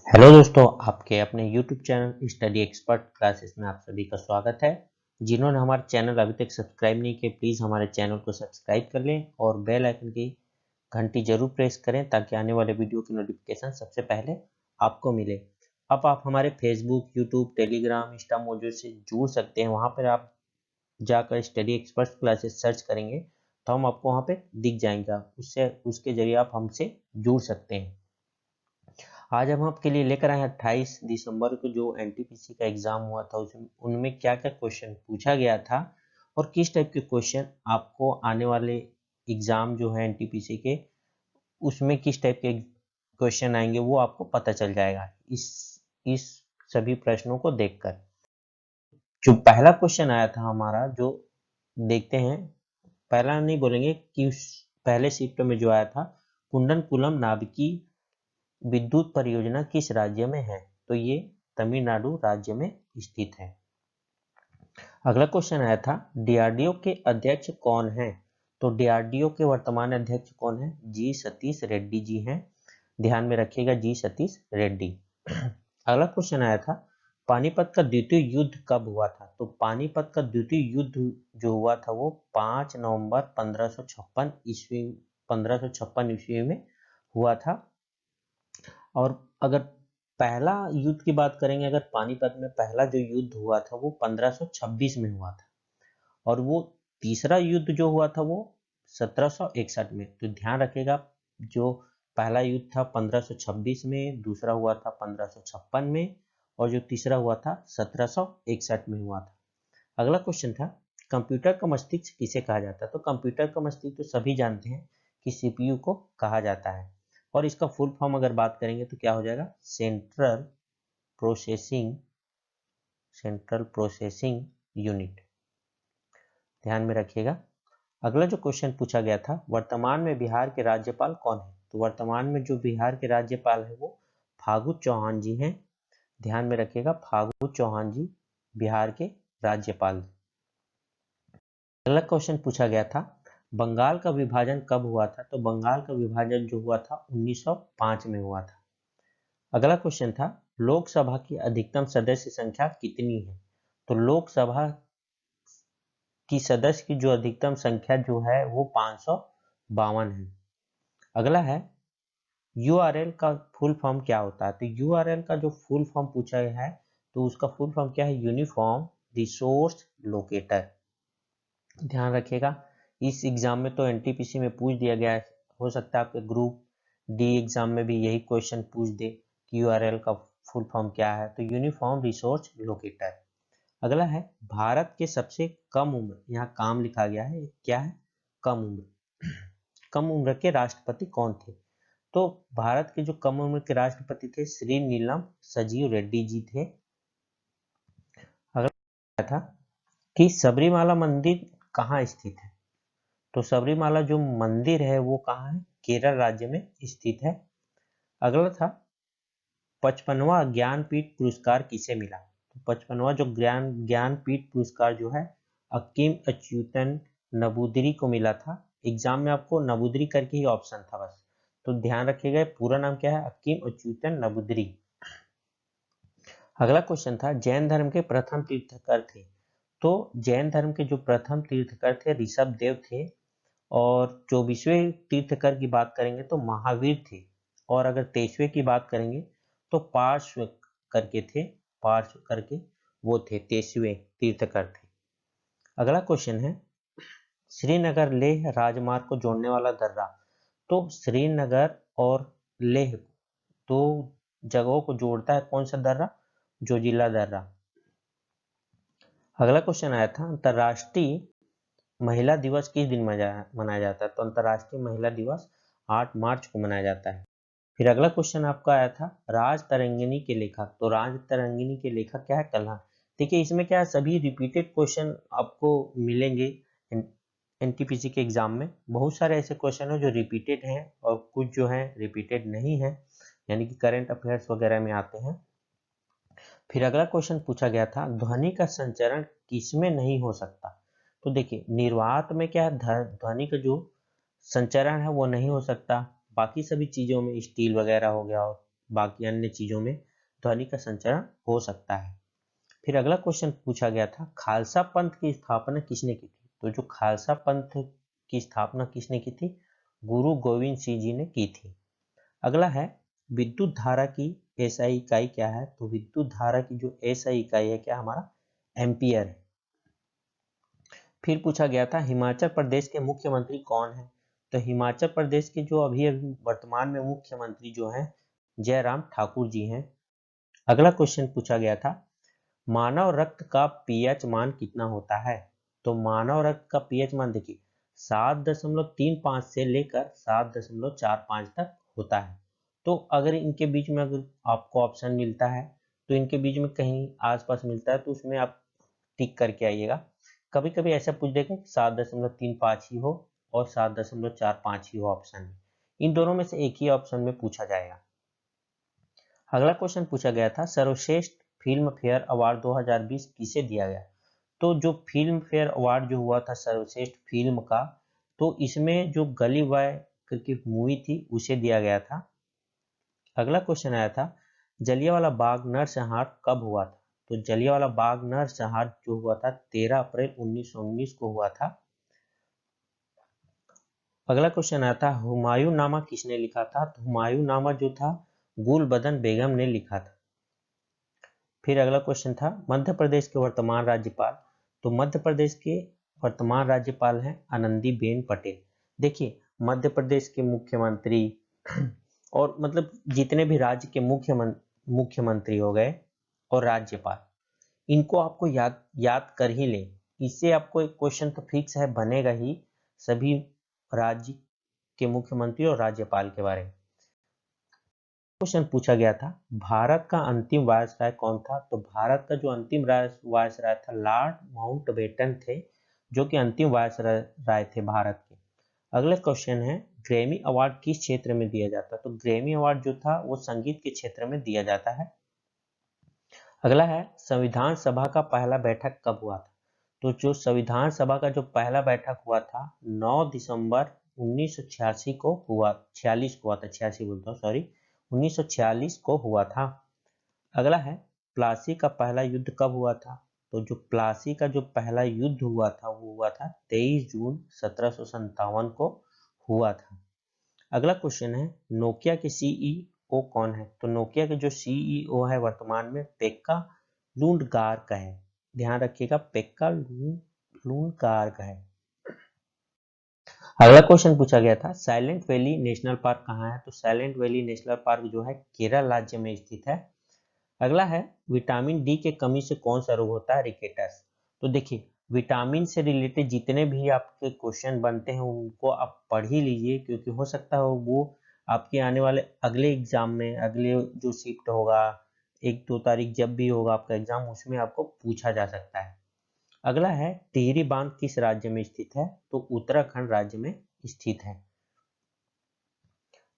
Hello दोस्तों, आपके अपने YouTube channel study expert classes में आप सभी का स्वागत है। जिन्होंने हमारे चैनल अभी तक सब्सक्राइब नहीं किया, प्लीज़ हमारे चैनल को सब्सक्राइब कर लें और बेल आइकन की घंटी जरूर प्रेस करें ताकि आने वाले वीडियो की नोटिफिकेशन सबसे पहले आपको मिले। अब आप हमारे फेसबुक, यूट्यूब, टेलीग्राम, इंस्टा मौजूद से जुड़ सकते हैं। वहाँ पर आप जाकर स्टडी एक्सपर्ट क्लासेस सर्च करेंगे तो हम आपको वहाँ पे दिख जाएंगे। उससे उसके जरिए आप हमसे जुड़ सकते हैं। आज हम आपके लिए लेकर आए हैं 28 दिसंबर को जो एनटीपीसी का एग्जाम हुआ था उसमें उनमें क्या क्या क्वेश्चन पूछा गया था और किस टाइप के क्वेश्चन आपको आने वाले एग्जाम जो है एनटीपीसी के उसमें किस टाइप के क्वेश्चन आएंगे वो आपको पता चल जाएगा इस सभी प्रश्नों को देखकर। जो पहला क्वेश्चन आया था हमारा, जो देखते हैं, पहला नहीं बोलेंगे कि उस पहले शिफ्ट में जो आया था, कुंडनकुलम नाभिकीय विद्युत परियोजना किस राज्य में है? तो ये तमिलनाडु राज्य में स्थित है। अगला क्वेश्चन आया था, डीआरडीओ के अध्यक्ष कौन हैं? तो डीआरडीओ के वर्तमान अध्यक्ष कौन है? जी सतीश रेड्डी जी हैं। ध्यान में रखिएगा, जी सतीश रेड्डी। अगला क्वेश्चन आया था, पानीपत का द्वितीय युद्ध कब हुआ था? तो पानीपत का द्वितीय युद्ध जो हुआ था वो 5 नवंबर 1556 ईस्वी में हुआ था। और अगर पहला युद्ध की बात करेंगे, अगर पानीपत में पहला जो युद्ध हुआ था वो 1526 में हुआ था और वो तीसरा युद्ध जो हुआ था वो 1761 में। तो ध्यान रखिएगा, जो पहला युद्ध था 1526 में, दूसरा हुआ था 1556 में और जो तीसरा हुआ था 1761 में हुआ था। अगला क्वेश्चन था, कंप्यूटर का मस्तिष्क किसे कहा जाता है? तो कंप्यूटर का मस्तिष्क तो सभी जानते हैं कि सीपीयू को कहा जाता है और इसका फुल फॉर्म अगर बात करेंगे तो क्या हो जाएगा? Central processing unit. ध्यान में रखिएगा। अगला जो क्वेश्चन पूछा गया था, वर्तमान में बिहार के राज्यपाल कौन है? तो वर्तमान में जो बिहार के राज्यपाल है वो फागू चौहान जी हैं। ध्यान में रखिएगा, फागू चौहान जी बिहार के राज्यपाल। अगला क्वेश्चन पूछा गया था, बंगाल का विभाजन कब हुआ था? तो बंगाल का विभाजन जो हुआ था 1905 में हुआ था। अगला क्वेश्चन था, लोकसभा की अधिकतम सदस्य संख्या कितनी है? तो लोकसभा की सदस्य की जो अधिकतम संख्या जो है वो 552 है। अगला है, यूआरएल का फुल फॉर्म क्या होता है? तो यूआरएल का जो फुल फॉर्म पूछा गया है तो उसका फुल फॉर्म क्या है? Uniform resource locator. ध्यान रखिएगा, इस एग्जाम में तो एनटीपीसी में पूछ दिया गया है, हो सकता है आपके ग्रुप डी एग्जाम में भी यही क्वेश्चन पूछ दे कि यूआरएल का फुल फॉर्म क्या है। तो यूनिफॉर्म रिसोर्स लोकेटर। अगला है, भारत के सबसे कम उम्र, यहाँ काम लिखा गया है, क्या है? कम उम्र। कम उम्र के राष्ट्रपति कौन थे? तो भारत के जो कम उम्र के राष्ट्रपति थे, श्री नीलम सजीव रेड्डी जी थे। अगला था कि सबरीमाला मंदिर कहाँ स्थित है? तो सबरीमाला जो मंदिर है वो कहाँ है? केरल राज्य में स्थित है। अगला था, 55वां ज्ञानपीठ पुरस्कार किसे मिला? तो 55वां जो ज्ञानपीठ पुरस्कार जो है अकीम अच्युतन नबूदरी को मिला था। एग्जाम में आपको नबूदरी करके ही ऑप्शन था बस, तो ध्यान रखिएगा पूरा नाम क्या है? अकीम अच्युतन नबूदरी। अगला क्वेश्चन था, जैन धर्म के प्रथम तीर्थकर थे? तो जैन धर्म के जो प्रथम तीर्थकर थे ऋषभ देव थे और 24वें तीर्थकर की बात करेंगे तो महावीर थे और अगर 23वें की बात करेंगे तो पार्श्व करके थे, पार्श्व करके वो थे 23वें तीर्थकर थे। अगला क्वेश्चन है, श्रीनगर लेह राजमार्ग को जोड़ने वाला दर्रा? तो श्रीनगर और लेह दो जगहों को जोड़ता है कौन सा दर्रा? जोजिला दर्रा। अगला क्वेश्चन आया था, अंतरराष्ट्रीय महिला दिवस किस दिन मनाया जाता है? तो अंतरराष्ट्रीय महिला दिवस 8 मार्च को मनाया जाता है। फिर अगला क्वेश्चन आपका आया था, राज तरंगिणी के लेखक? तो राज तरंगिणी के लेखक क्या है? कल्हार। देखिए इसमें क्या है, सभी रिपीटेड क्वेश्चन आपको मिलेंगे एनटीपीसी के एग्जाम में। बहुत सारे ऐसे क्वेश्चन है जो रिपीटेड हैं और कुछ जो है रिपीटेड नहीं है, यानी कि करंट अफेयर्स वगैरह में आते हैं। फिर अगला क्वेश्चन पूछा गया था, ध्वनि का संचरण किसमें नहीं हो सकता? तो देखिए निर्वात में क्या है, ध्वनि का जो संचरण है वो नहीं हो सकता। बाकी सभी चीजों में, स्टील वगैरह हो गया और बाकी अन्य चीजों में ध्वनि का संचरण हो सकता है। फिर अगला क्वेश्चन पूछा गया था, खालसा पंथ की स्थापना किसने की थी? तो जो खालसा पंथ की स्थापना किसने की थी? गुरु गोविंद सिंह जी ने की थी। अगला है, विद्युत धारा की एसआई इकाई क्या है? तो विद्युत धारा की जो एसआई इकाई है क्या? हमारा एम्पियर है। फिर पूछा गया था, हिमाचल प्रदेश के मुख्यमंत्री कौन है? तो हिमाचल प्रदेश के जो अभी वर्तमान में मुख्यमंत्री जो हैं, जयराम ठाकुर जी हैं। अगला क्वेश्चन पूछा गया था, मानव रक्त का पीएच मान कितना होता है? तो मानव रक्त का पीएच मान देखिए 7.35 से लेकर 7.45 तक होता है। तो अगर इनके बीच में अगर आपको ऑप्शन मिलता है तो इनके बीच में कहीं आसपास मिलता है तो उसमें आप टिक करके आइएगा। कभी कभी ऐसा पूछ देगा 7.35 ही हो और 7.45 ही हो ऑप्शन में, इन दोनों में से एक ही ऑप्शन में पूछा जाएगा। अगला क्वेश्चन पूछा गया था, सर्वश्रेष्ठ फिल्म फेयर अवार्ड 2020 किसे दिया गया? तो जो फिल्म फेयर अवार्ड जो हुआ था सर्वश्रेष्ठ फिल्म का, तो इसमें जो गली बॉय करके मूवी थी उसे दिया गया था। अगला क्वेश्चन आया था, जलियांवाला बाग नरसंहार कब हुआ था? तो जलियांवाला बाग नरसंहार जो हुआ था 13 अप्रैल 1919 को हुआ था। अगला क्वेश्चन आया था, हुमायूं नामा किसने लिखा था? तो हुमायूं नामा जो था गुलबदन बेगम ने लिखा था। फिर अगला क्वेश्चन था, मध्य प्रदेश के वर्तमान राज्यपाल? तो मध्य प्रदेश के वर्तमान राज्यपाल हैं आनंदीबेन पटेल। देखिए मध्य प्रदेश के मुख्यमंत्री और मतलब जितने भी राज्य के मुख्यमंत्री हो गए और राज्यपाल, इनको आपको याद कर ही ले। इससे आपको एक क्वेश्चन तो फिक्स है बनेगा ही, सभी राज्य के मुख्यमंत्री और राज्यपाल के बारे में। क्वेश्चन पूछा गया था, भारत का अंतिम वायसराय कौन था? तो भारत का जो अंतिम वायसराय था लॉर्ड माउंटबेटन थे, जो कि अंतिम वायसराय थे भारत के। अगला क्वेश्चन है, ग्रैमी अवार्ड किस क्षेत्र में दिया जाता है? तो ग्रैमी अवार्ड जो था वो संगीत के क्षेत्र में दिया जाता है। अगला है, संविधान सभा का पहला बैठक कब हुआ था? तो जो संविधान सभा का जो पहला बैठक हुआ था 9 दिसंबर 1986 को हुआ, 46 को हुआ था, 86 बोलता हूँ सॉरी, 1946 को हुआ था। अगला है, प्लासी का पहला युद्ध कब हुआ था? तो जो प्लासी का जो पहला युद्ध हुआ था वो हुआ था 23 जून 1757 को हुआ था। अगला क्वेश्चन है, नोकिया के सीईओ कौन है? तो नोकिया के जो सीईओ है वर्तमान में पेक्का लुंडगार्क है। ध्यान रखिएगा, पेक्का लुंडगार्क है। अगला क्वेश्चन पूछा गया था, साइलेंट वैली नेशनल पार्क कहाँ है? तो साइलेंट वैली नेशनल पार्क जो है केरल राज्य में स्थित है। अगला है, विटामिन डी के कमी से कौन सा रोग होता है? रिकेटस। तो देखिए विटामिन से रिलेटेड जितने भी आपके क्वेश्चन बनते हैं उनको आप पढ़ ही लीजिए, क्योंकि हो सकता है वो आपके आने वाले अगले एग्जाम में, अगले जो शिफ्ट होगा 1-2 तारीख जब भी होगा आपका एग्जाम, उसमें आपको पूछा जा सकता है। अगला है, टिहरी बांध किस राज्य में स्थित है? तो उत्तराखंड राज्य में स्थित है।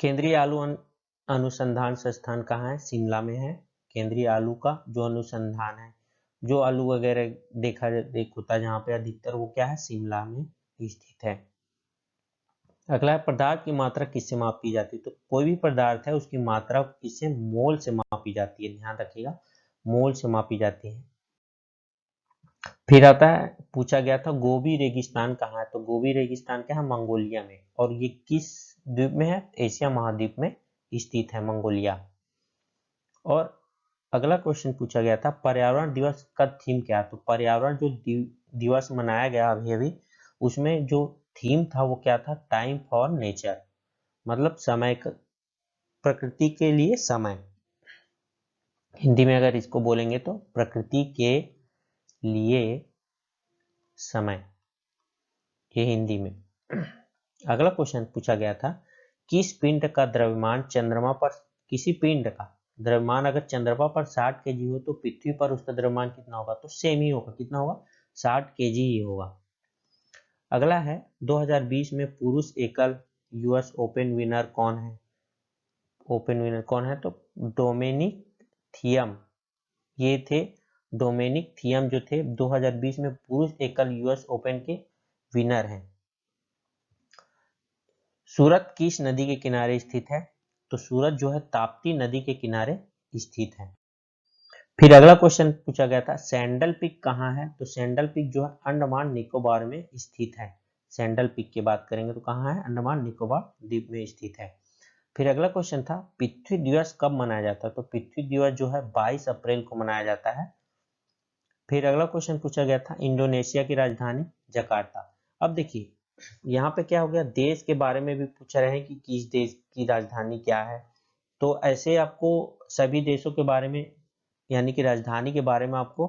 केंद्रीय आलू अनुसंधान संस्थान कहाँ है? शिमला में है। केंद्रीय आलू का जो अनुसंधान है, जो आलू वगैरह देख होता है जहाँ पे अधिकतर, वो क्या है? शिमला में स्थित है। अगला है, पदार्थ की मात्रा किससे मापी जाती है? तो कोई भी पदार्थ है उसकी मात्रा किससे? मोल से मापी जाती है। ध्यान रखिएगा, मोल से मापी जाती है। फिर आता है, पूछा गया था गोबी रेगिस्तान कहाँ है? तो गोबी रेगिस्तान क्या है? मंगोलिया में। और ये किस द्वीप में है? एशिया महाद्वीप में स्थित है मंगोलिया। और अगला क्वेश्चन पूछा गया था, पर्यावरण दिवस का थीम क्या है? तो पर्यावरण जो दिवस मनाया गया अभी अभी, उसमें जो थीम था वो क्या था? टाइम फॉर नेचर, मतलब प्रकृति के लिए समय। हिंदी में अगर इसको बोलेंगे तो प्रकृति के लिए समय, ये हिंदी में। अगला क्वेश्चन पूछा गया था, किस पिंड का द्रव्यमान चंद्रमा पर, किसी पिंड का द्रव्यमान अगर चंद्रमा पर 60 केजी हो तो पृथ्वी पर उसका द्रव्यमान कितना होगा? तो सेम ही होगा। कितना होगा? 60 केजी ही होगा। अगला है, 2020 में पुरुष एकल यूएस ओपन विनर कौन है? ओपन विनर कौन है? तो डोमिनिक थियम, ये थे डोमिनिक थियम, जो थे 2020 में पुरुष एकल यूएस ओपन के विनर हैं। सूरत किस नदी के किनारे स्थित है? तो सूरत जो है ताप्ती नदी के किनारे स्थित है। फिर अगला क्वेश्चन पूछा गया था सैंडल पीक कहाँ है, तो सैंडल पीक जो है अंडमान निकोबार में स्थित है। सैंडल पीक की बात करेंगे तो कहाँ है, अंडमान निकोबार द्वीप में स्थित है। फिर अगला क्वेश्चन था पृथ्वी दिवस कब मनाया जाता है, तो पृथ्वी दिवस जो है 22 अप्रैल को मनाया जाता है। फिर अगला क्वेश्चन पूछा गया था इंडोनेशिया की राजधानी जकार्ता। अब देखिए यहाँ पे क्या हो गया, देश के बारे में भी पूछ रहे हैं कि किस देश की राजधानी क्या है। तो ऐसे आपको सभी देशों के बारे में यानी कि राजधानी के बारे में आपको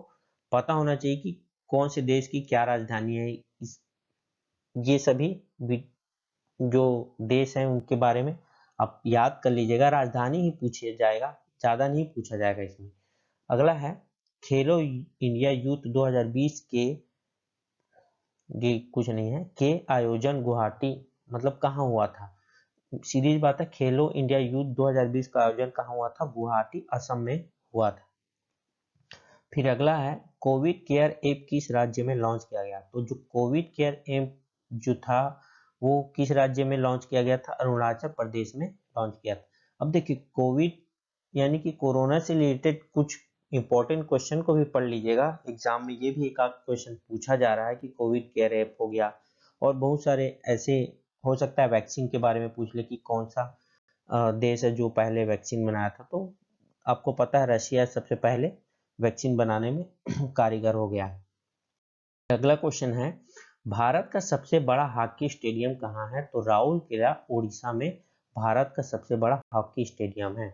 पता होना चाहिए कि कौन से देश की क्या राजधानी है। ये सभी जो देश हैं उनके बारे में आप याद कर लीजिएगा, राजधानी ही पूछा जाएगा, ज्यादा नहीं पूछा जाएगा इसमें। अगला है खेलो इंडिया यूथ 2020 के, ये कुछ नहीं है, के आयोजन गुवाहाटी मतलब कहाँ हुआ था। सीरीज बात है, खेलो इंडिया यूथ 2020 का आयोजन कहाँ हुआ था, गुवाहाटी असम में हुआ था। फिर अगला है कोविड केयर ऐप किस राज्य में लॉन्च किया गया, तो जो कोविड केयर ऐप जो था वो किस राज्य में लॉन्च किया गया था, अरुणाचल प्रदेश में लॉन्च किया था। अब देखिए कोविड यानी कि कोरोना से रिलेटेड कुछ इंपॉर्टेंट क्वेश्चन को भी पढ़ लीजिएगा, एग्जाम में ये भी एक आध क्वेश्चन पूछा जा रहा है कि कोविड केयर ऐप हो गया, और बहुत सारे ऐसे हो सकता है वैक्सीन के बारे में पूछ ले कि कौन सा देश है जो पहले वैक्सीन बनाया था। तो आपको पता है रशिया सबसे पहले वैक्सीन बनाने में कारीगर हो गया है। अगला क्वेश्चन है भारत का सबसे बड़ा हॉकी स्टेडियम कहाँ है, तो राउरकेला उड़ीसा में भारत का सबसे बड़ा हॉकी स्टेडियम है।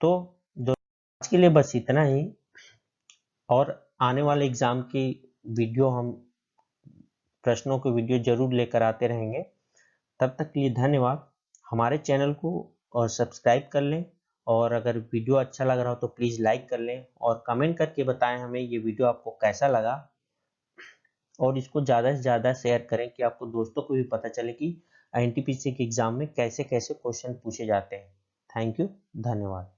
तो आज के लिए बस इतना ही, और आने वाले एग्जाम की वीडियो हम प्रश्नों की वीडियो जरूर लेकर आते रहेंगे। तब तक के लिए धन्यवाद। हमारे चैनल को और सब्सक्राइब कर लें, और अगर वीडियो अच्छा लग रहा हो तो प्लीज़ लाइक कर लें और कमेंट करके बताएं हमें ये वीडियो आपको कैसा लगा, और इसको ज़्यादा से ज़्यादा शेयर करें कि आपको दोस्तों को भी पता चले कि एनटीपीसी के एग्ज़ाम में कैसे कैसे क्वेश्चन पूछे जाते हैं। थैंक यू, धन्यवाद।